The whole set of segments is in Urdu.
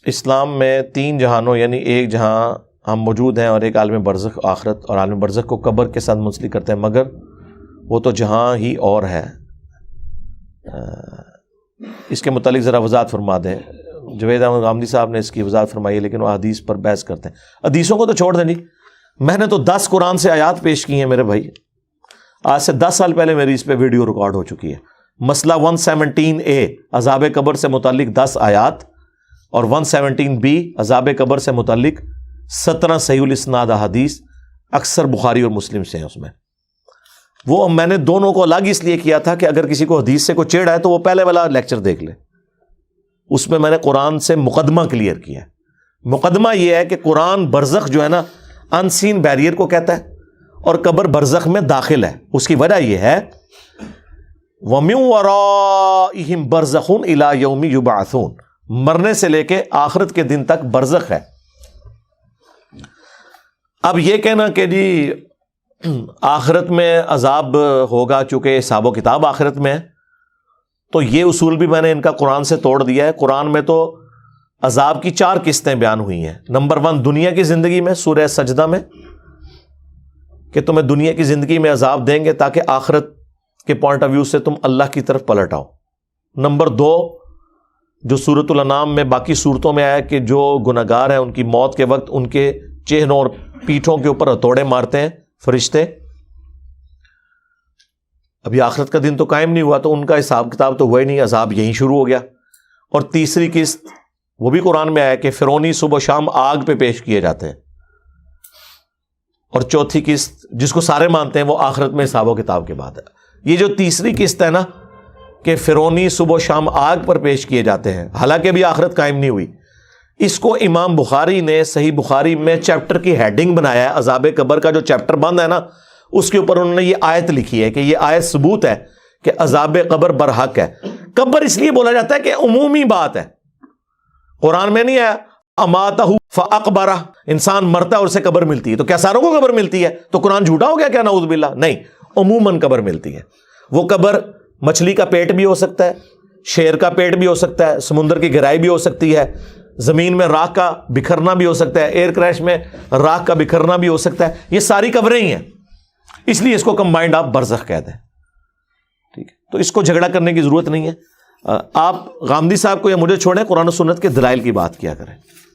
اسلام میں تین جہانوں یعنی ایک جہاں ہم موجود ہیں اور ایک عالم برزخ آخرت، اور عالم برزخ کو قبر کے ساتھ منسلک کرتے ہیں، مگر وہ تو جہاں ہی اور ہے۔ اس کے متعلق ذرا وضاحت فرما دیں۔ جوید احمد غامدی صاحب نے اس کی وضاحت فرمائی ہے، لیکن وہ حدیث پر بحث کرتے ہیں۔ حدیثوں کو تو چھوڑ دیں جی، میں نے تو 10 قرآن سے آیات پیش کی ہیں میرے بھائی، آج سے 10 سال پہلے میری اس پہ ویڈیو ریکارڈ ہو چکی ہے۔ مسئلہ 117A عذاب قبر سے متعلق 10 آیات، اور 117B عذاب قبر سے متعلق 17 صحیح الاسناد احادیث، اکثر بخاری اور مسلم سے ہیں۔ اس میں وہ میں نے دونوں کو الگ اس لیے کیا تھا کہ اگر کسی کو حدیث سے کوئی چیڑ ہے تو وہ پہلے والا لیکچر دیکھ لے، اس میں نے قرآن سے مقدمہ کلیئر کیا ہے۔ مقدمہ یہ ہے کہ قرآن برزخ جو ہے نا ان سین بیریئر کو کہتا ہے، اور قبر برزخ میں داخل ہے۔ اس کی وجہ یہ ہے وَمِن وَرَائِهِمْ بَرْزَخٌ إِلَى يَوْمِ يُبْعَثُونَ، مرنے سے لے کے آخرت کے دن تک برزخ ہے۔ اب یہ کہنا کہ جی آخرت میں عذاب ہوگا چونکہ حساب و کتاب آخرت میں ہے، تو یہ اصول بھی میں نے ان کا قرآن سے توڑ دیا ہے۔ قرآن میں تو عذاب کی 4 قسطیں بیان ہوئی ہیں۔ نمبر 1 دنیا کی زندگی میں، سورہ سجدہ میں، کہ تمہیں دنیا کی زندگی میں عذاب دیں گے تاکہ آخرت کے پوائنٹ آف ویو سے تم اللہ کی طرف پلٹ آؤ۔ نمبر 2 جو سورۃ الانعام میں باقی صورتوں میں آیا کہ جو گناہگار ہیں ان کی موت کے وقت ان کے چہروں اور پیٹھوں کے اوپر ہتھوڑے مارتے ہیں فرشتے۔ ابھی آخرت کا دن تو قائم نہیں ہوا تو ان کا حساب کتاب تو ہوا ہی نہیں، عذاب یہیں شروع ہو گیا۔ اور تیسری قسط وہ بھی قرآن میں آیا کہ فرعونی صبح و شام آگ پہ پیش کیے جاتے ہیں۔ اور چوتھی قسط جس کو سارے مانتے ہیں وہ آخرت میں حساب و کتاب کے بعد ہے۔ یہ جو تیسری قسط ہے نا کہ فرعونی صبح و شام آگ پر پیش کیے جاتے ہیں، حالانکہ بھی آخرت قائم نہیں ہوئی، اس کو امام بخاری نے صحیح بخاری میں چیپٹر کی ہیڈنگ بنایا ہے۔ عذاب قبر کا جو چیپٹر بند ہے نا اس کے اوپر انہوں نے یہ آیت لکھی ہے کہ یہ آیت ثبوت ہے کہ عذاب قبر برحق ہے۔ قبر اس لیے بولا جاتا ہے کہ عمومی بات ہے، قرآن میں نہیں ہے اماتہ فاقبرہ، انسان مرتا ہے اور اسے قبر ملتی ہے، تو کیا ساروں کو قبر ملتی ہے؟ تو قرآن جھوٹا ہو گیا کیا؟ نعوذ باللہ، نہیں، عموماً قبر ملتی ہے۔ وہ قبر مچھلی کا پیٹ بھی ہو سکتا ہے، شیر کا پیٹ بھی ہو سکتا ہے، سمندر کی گہرائی بھی ہو سکتی ہے، زمین میں راکھ کا بکھرنا بھی ہو سکتا ہے، ایئر کریش میں راکھ کا بکھرنا بھی ہو سکتا ہے، یہ ساری قبریں ہی ہیں، اس لیے اس کو کمبائنڈ آپ برزخ کہتے ہیں۔ ٹھیک ہے، تو اس کو جھگڑا کرنے کی ضرورت نہیں ہے۔ آپ غامدی صاحب کو یا مجھے چھوڑیں، قرآن و سنت کے دلائل کی بات کیا کریں،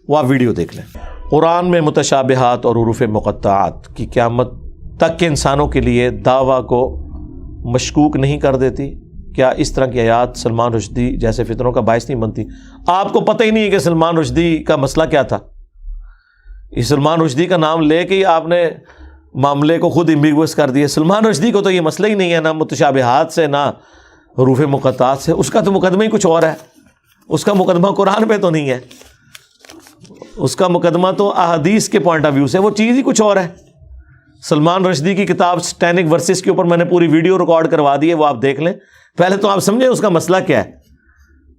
وہ آپ ویڈیو دیکھ لیں۔ قرآن میں متشابہات اور حروف مقطعات کی قیامت تک کے انسانوں کے لیے دعویٰ کو مشکوک نہیں کر دیتی؟ کیا اس طرح کی آیات سلمان رشدی جیسے فتنوں کا باعث نہیں بنتی؟ آپ کو پتہ ہی نہیں ہے کہ سلمان رشدی کا مسئلہ کیا تھا۔ اس سلمان رشدی کا نام لے کے ہی آپ نے معاملے کو خود ایمبیگوس کر دیا۔ سلمان رشدی کو تو یہ مسئلہ ہی نہیں ہے، نہ متشابہات سے نہ حروف مقطعات سے، اس کا تو مقدمہ ہی کچھ اور ہے، اس کا مقدمہ قرآن پہ تو نہیں ہے، اس کا مقدمہ تو احادیث کے پوائنٹ آف ویو سے وہ چیز ہی کچھ اور ہے۔ سلمان رشدی کی کتاب سٹینک ورسز کے اوپر میں نے پوری ویڈیو ریکارڈ کروا دی ہے، وہ آپ دیکھ لیں۔ پہلے تو آپ سمجھیں اس کا مسئلہ کیا ہے۔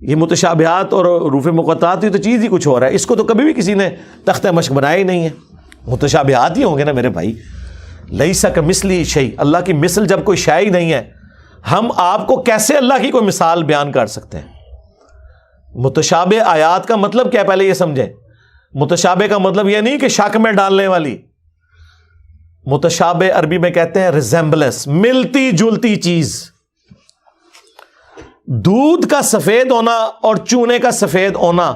یہ متشابہات اور حروف مقطعات یہ تو چیز ہی کچھ اور ہے، اس کو تو کبھی بھی کسی نے تختہ مشق بنایا ہی نہیں ہے۔ متشابہات ہی ہوں گے نا میرے بھائی، لیسا کمثلہ شیء، اللہ کی مثل جب کوئی شے ہی نہیں ہے، ہم آپ کو کیسے اللہ کی کوئی مثال بیان کر سکتے ہیں؟ متشابہ آیات کا مطلب کیا ہے پہلے یہ سمجھیں۔ متشابہ کا مطلب یہ نہیں کہ شک میں ڈالنے والی، متشابہ عربی میں کہتے ہیں ریزمبلنس، ملتی جلتی چیز۔ دودھ کا سفید ہونا اور چونے کا سفید ہونا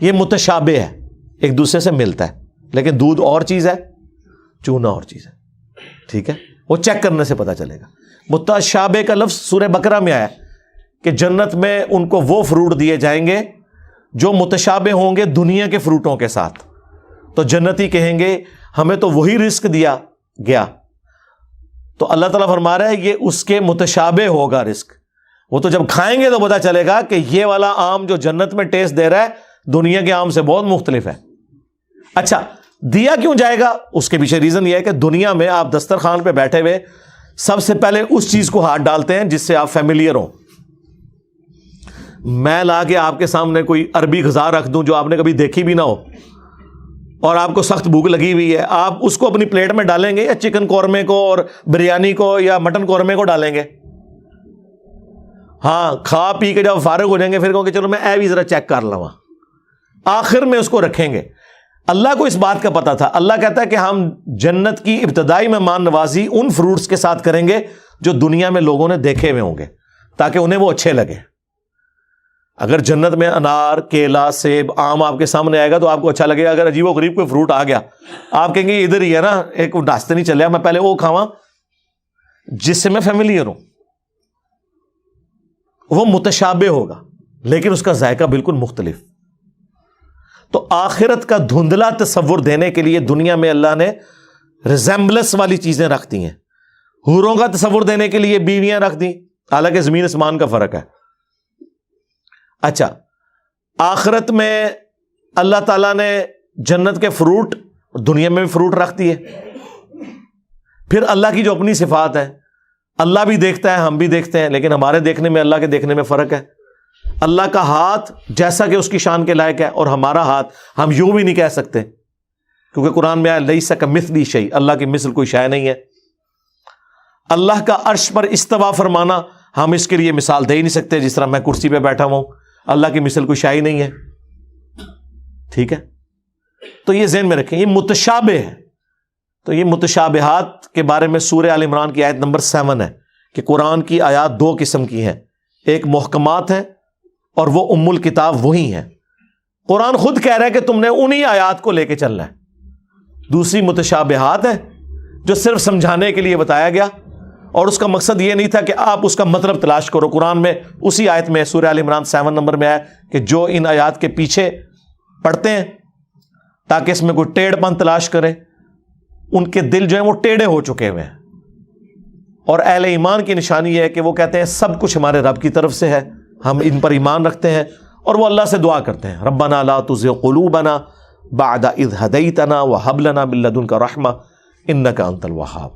یہ متشابہ ہے، ایک دوسرے سے ملتا ہے، لیکن دودھ اور چیز ہے، چونا اور چیز ہے۔ ٹھیک ہے، وہ چیک کرنے سے پتا چلے گا۔ متشابہ کا لفظ سورہ بقرہ میں آیا کہ جنت میں ان کو وہ فروٹ دیے جائیں گے جو متشابہ ہوں گے دنیا کے فروٹوں کے ساتھ، تو جنتی کہیں گے ہمیں تو وہی رزق دیا گیا، تو اللہ تعالیٰ فرما رہا ہے یہ اس کے متشابہ ہوگا رزق، وہ تو جب کھائیں گے تو پتا چلے گا کہ یہ والا آم جو جنت میں ٹیسٹ دے رہا ہے دنیا کے آم سے بہت مختلف ہے۔ اچھا، دیا کیوں جائے گا؟ اس کے پیچھے ریزن یہ ہے کہ دنیا میں آپ دسترخوان پہ بیٹھے ہوئے سب سے پہلے اس چیز کو ہاتھ ڈالتے ہیں جس سے آپ فیملیئر ہوں۔ میں لا کے آپ کے سامنے کوئی عربی غذا رکھ دوں جو آپ نے کبھی دیکھی بھی نہ ہو اور آپ کو سخت بھوک لگی ہوئی ہے، آپ اس کو اپنی پلیٹ میں ڈالیں گے یا چکن قورمے کو اور بریانی کو یا مٹن قورمے کو ڈالیں گے؟ ہاں، کھا پی کے جب فارغ ہو جائیں گے پھر کہوں کہ چلو میں اے بھی ذرا چیک کر لوں، آخر میں اس کو رکھیں گے. اللہ کو اس بات کا پتا تھا. اللہ کہتا ہے کہ ہم جنت کی ابتدائی مہمان نوازی ان فروٹس کے ساتھ کریں گے جو دنیا میں لوگوں نے دیکھے ہوئے ہوں گے تاکہ انہیں وہ اچھے لگے. اگر جنت میں انار، کیلا، سیب، آم آپ کے سامنے آئے گا تو آپ کو اچھا لگے گا. اگر عجیب و غریب کوئی فروٹ آ گیا آپ کہیں گے ادھر ہی ہے نا، ایک راستے نہیں چلے، میں پہلے وہ کھاواں جس سے میں فیملیئر ہوں. وہ متشابہ ہوگا لیکن اس کا ذائقہ بالکل مختلف. تو آخرت کا دھندلا تصور دینے کے لیے دنیا میں اللہ نے ریزمبلنس والی چیزیں رکھ دی ہیں. حوروں کا تصور دینے کے لیے بیویاں رکھ دی، حالانکہ زمین آسمان کا فرق ہے. اچھا، آخرت میں اللہ تعالیٰ نے جنت کے فروٹ دنیا میں بھی فروٹ رکھ دیے. پھر اللہ کی جو اپنی صفات ہے، اللہ بھی دیکھتا ہے، ہم بھی دیکھتے ہیں، لیکن ہمارے دیکھنے میں اللہ کے دیکھنے میں فرق ہے. اللہ کا ہاتھ جیسا کہ اس کی شان کے لائق ہے، اور ہمارا ہاتھ ہم یوں بھی نہیں کہہ سکتے کیونکہ قرآن میں آیا لیس کمثلہ شیء، اللہ کی مثل کوئی شے نہیں ہے. اللہ کا عرش پر استوا فرمانا ہم اس کے لیے مثال دے ہی نہیں سکتے، جس طرح میں کرسی پہ بیٹھا ہوں، اللہ کی مثل کوئی شے ہی نہیں ہے. ٹھیک ہے، تو یہ ذہن میں رکھیں، یہ متشابہ ہے. تو یہ متشابہات کے بارے میں سورہ آل عمران کی آیت نمبر 7 ہے کہ قرآن کی آیات دو قسم کی ہیں، ایک محکمات ہیں اور وہ ام الکتاب وہی ہیں. قرآن خود کہہ رہا ہے کہ تم نے انہی آیات کو لے کے چلنا ہے. دوسری متشابہات ہیں جو صرف سمجھانے کے لیے بتایا گیا، اور اس کا مقصد یہ نہیں تھا کہ آپ اس کا مطلب تلاش کرو. قرآن میں اسی آیت میں سورہ آل عمران 7 نمبر میں آیا کہ جو ان آیات کے پیچھے پڑھتے ہیں تاکہ اس میں کوئی ٹیڑھ پن تلاش کرے، ان کے دل جو ہیں وہ ٹیڑھے ہو چکے ہوئے ہیں. اور اہل ایمان کی نشانی یہ ہے کہ وہ کہتے ہیں سب کچھ ہمارے رب کی طرف سے ہے، ہم ان پر ایمان رکھتے ہیں، اور وہ اللہ سے دعا کرتے ہیں ربنا لا تزغ قلوبنا بعد اذ ہدیتنا وہب لنا من لدنک رحمہ انک انت الوہاب.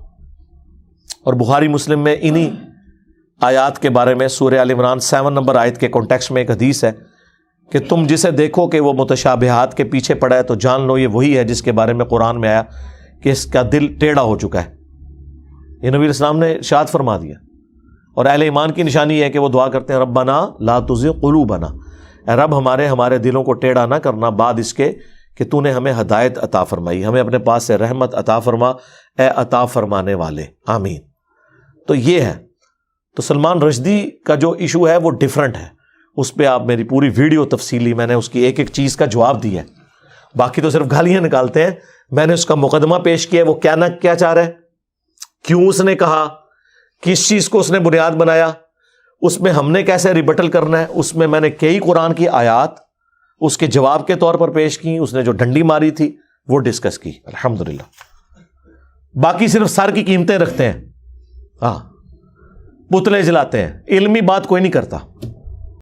اور بخاری مسلم میں انہی آیات کے بارے میں سورہ آل عمران 7 نمبر آیت کے کانٹیکسٹ میں ایک حدیث ہے کہ تم جسے دیکھو کہ وہ متشابہات کے پیچھے پڑا ہے تو جان لو یہ وہی ہے جس کے بارے میں قرآن میں آیا کہ اس کا دل ٹیڑھا ہو چکا ہے. یہ نبی اسلام نے ارشاد فرما دیا. اور اہل ایمان کی نشانی یہ ہے کہ وہ دعا کرتے ہیں ربنا لا تزغ قلوبنا، اے رب ہمارے دلوں کو ٹیڑھا نہ کرنا بعد اس کے کہ تو نے ہمیں ہدایت عطا فرمائی، ہمیں اپنے پاس سے رحمت عطا فرما اے عطا فرمانے والے، آمین. تو یہ ہے. تو سلمان رشدی کا جو ایشو ہے وہ ڈیفرنٹ ہے، اس پہ آپ میری پوری ویڈیو تفصیلی، میں نے اس کی ایک ایک چیز کا جواب دیا ہے. باقی تو صرف گالیاں نکالتے ہیں. میں نے اس کا مقدمہ پیش کیا، وہ کیا چاہ رہا ہے، کیوں اس نے کہا، کس چیز کو اس نے بنیاد بنایا، اس میں ہم نے کیسے ریبٹل کرنا ہے. اس میں نے کئی قرآن کی آیات اس کے جواب کے طور پر پیش کی، اس نے جو ڈنڈی ماری تھی وہ ڈسکس کی الحمدللہ. باقی صرف سر کی قیمتیں رکھتے ہیں، ہاں پتلے جلاتے ہیں، علمی بات کوئی نہیں کرتا.